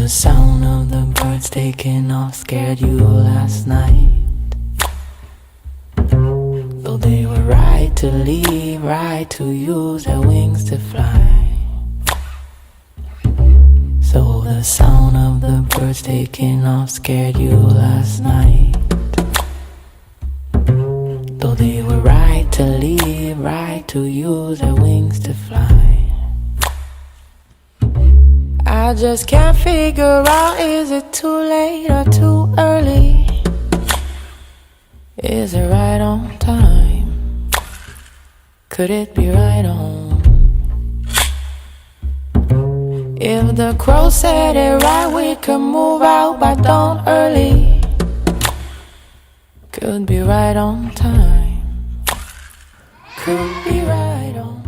the sound of the birds taking off scared you last night. Though they were right to leave, right to use their wings to fly. So the sound of the birds taking off scared you last night. Though they were right to leave, right to use their wings to fly. I just can't figure out, is it too late or too early? Is it right on time? Could it be right on? If the crow said it right, we could move out by dawn early. Could be right on time. Could be right on.